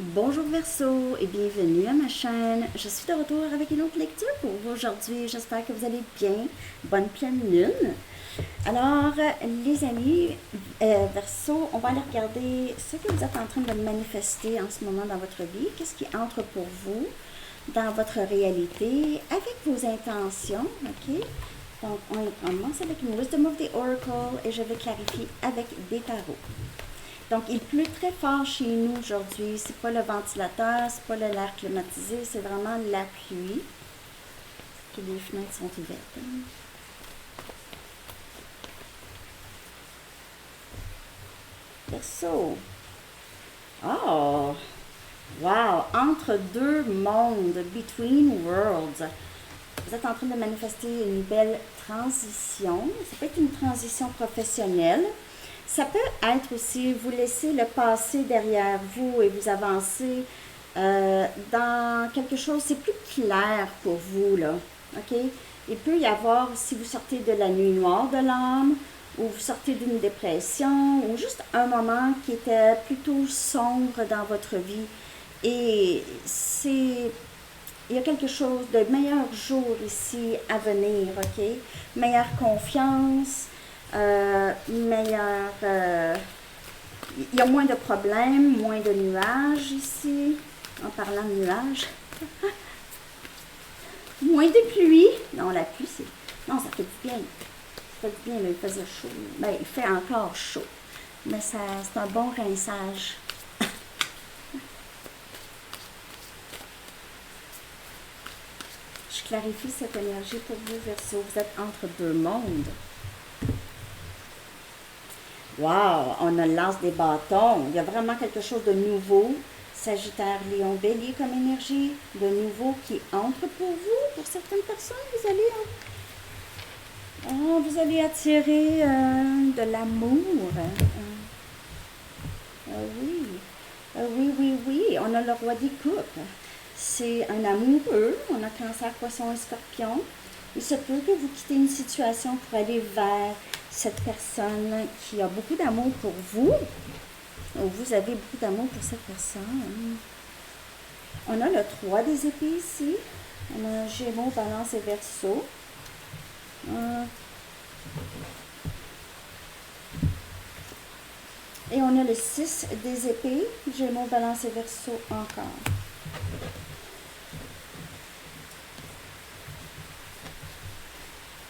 Bonjour Verseau et bienvenue à ma chaîne. Je suis de retour avec une autre lecture pour vous aujourd'hui. J'espère que vous allez bien. Bonne pleine lune. Alors, les amis, Verseau, on va aller regarder ce que vous êtes en train de manifester en ce moment dans votre vie. Qu'est-ce qui entre pour vous dans votre réalité avec vos intentions, ok? Donc, on commence avec une Wisdom of the Oracle et je vais clarifier avec des tarots. Donc, il pleut très fort chez nous aujourd'hui. C'est pas le ventilateur, c'est pas l'air climatisé, c'est vraiment la pluie. Que les fenêtres sont ouvertes. Perso. Oh! Wow! Entre deux mondes, between worlds. Vous êtes en train de manifester une belle transition. Ça peut être une transition professionnelle. Ça peut être aussi, vous laissez le passé derrière vous et vous avancez dans quelque chose, c'est plus clair pour vous, là. OK? Il peut y avoir, si vous sortez de la nuit noire de l'âme, ou vous sortez d'une dépression, ou juste un moment qui était plutôt sombre dans votre vie. Et c'est il y a quelque chose de meilleur jour ici à venir, ok? Meilleure confiance, meilleure... il y a moins de problèmes, moins de nuages ici, en parlant de nuages. Moins de pluie. Non, la pluie, c'est... Non, ça fait du bien. Ça fait du bien, là, il faisait chaud. Ben, il fait encore chaud. Mais ça, c'est un bon rinçage. Je clarifie cette énergie pour vous, Verseau. Vous êtes entre deux mondes. Wow, on a l'as des bâtons. Il y a vraiment quelque chose de nouveau. Sagittaire, Lion, Bélier comme énergie. De nouveau qui entre pour vous. Pour certaines personnes, vous allez attirer de l'amour. Oui. Oui, oui, oui. On a le roi des coupes. C'est un amoureux. On a Cancer, Poisson et Scorpion. Il se peut que vous quittez une situation pour aller vers cette personne qui a beaucoup d'amour pour vous. Ou vous avez beaucoup d'amour pour cette personne. On a le 3 des épées ici. On a Gémeaux, Balance et Verseau. Et on a le 6 des épées. Gémeaux, Balance et Verseau encore.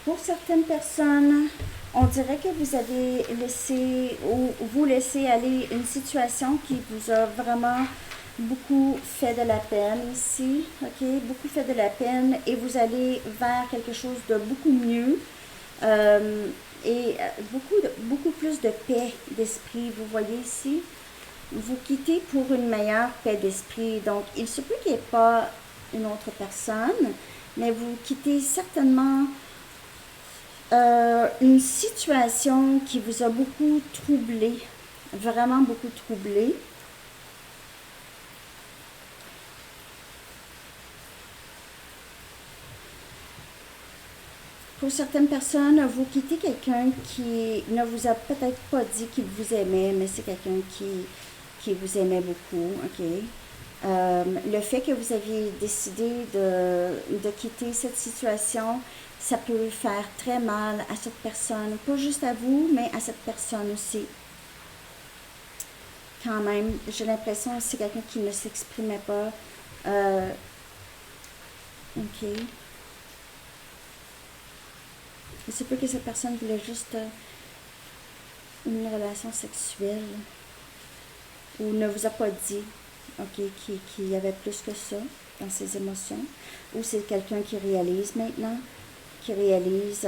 Pour certaines personnes, on dirait que vous avez laissé ou vous laissez aller une situation qui vous a vraiment beaucoup fait de la peine ici, ok? Beaucoup fait de la peine et vous allez vers quelque chose de beaucoup mieux et beaucoup plus de paix d'esprit, vous voyez ici. Vous quittez pour une meilleure paix d'esprit. Donc, il se peut qu'il n'y ait pas une autre personne, mais vous quittez certainement une situation qui vous a beaucoup troublé, vraiment beaucoup troublé. Pour certaines personnes, vous quittez quelqu'un qui ne vous a peut-être pas dit qu'il vous aimait, mais c'est quelqu'un qui vous aimait beaucoup, ok? Le fait que vous aviez décidé de quitter cette situation, ça peut faire très mal à cette personne, pas juste à vous, mais à cette personne aussi. Quand même, j'ai l'impression que c'est quelqu'un qui ne s'exprimait pas. Ok. Il se peut que cette personne voulait juste une relation sexuelle ou ne vous a pas dit, ok, qu'il y avait plus que ça dans ses émotions. Ou c'est quelqu'un qui réalise maintenant, qui réalise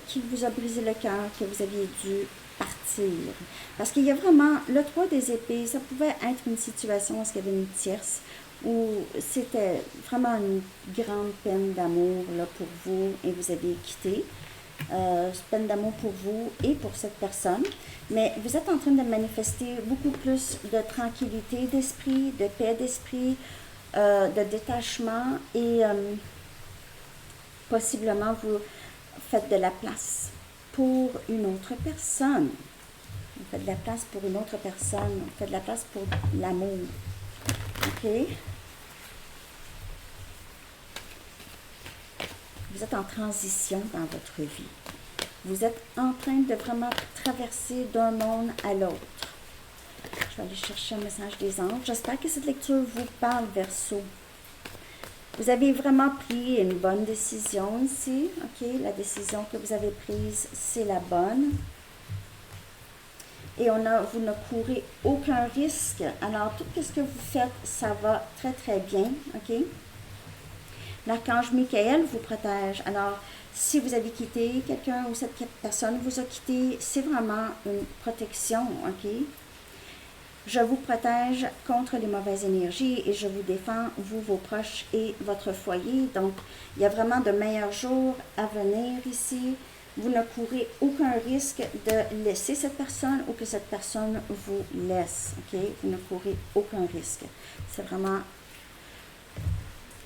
qu'il vous a brisé le cœur, que vous aviez dû partir. Parce qu'il y a vraiment, le 3 des épées, ça pouvait être une situation où il y avait une tierce, où c'était vraiment une grande peine d'amour là, pour vous et vous aviez quitté. Peine d'amour pour vous et pour cette personne. Mais vous êtes en train de manifester beaucoup plus de tranquillité d'esprit, de paix d'esprit, de détachement et possiblement vous faites de la place pour une autre personne. Vous faites de la place pour une autre personne. Vous faites de la place pour l'amour. OK? Vous êtes en transition dans votre vie. Vous êtes en train de vraiment traverser d'un monde à l'autre. Je vais aller chercher un message des anges. J'espère que cette lecture vous parle, Verseau. Vous avez vraiment pris une bonne décision ici. OK? La décision que vous avez prise, c'est la bonne. Et vous ne courez aucun risque. Alors, tout ce que vous faites, ça va très, très bien. OK? L'archange Michael vous protège. Alors, si vous avez quitté quelqu'un ou cette personne vous a quitté, c'est vraiment une protection. OK? Je vous protège contre les mauvaises énergies et je vous défends, vous, vos proches et votre foyer. Donc, il y a vraiment de meilleurs jours à venir ici. Vous ne courez aucun risque de laisser cette personne ou que cette personne vous laisse. OK? Vous ne courez aucun risque. C'est vraiment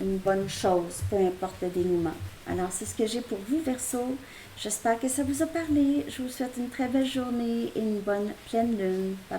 une bonne chose, peu importe le dénouement. Alors, c'est ce que j'ai pour vous, Verseau. J'espère que ça vous a parlé. Je vous souhaite une très belle journée et une bonne pleine lune. Bye.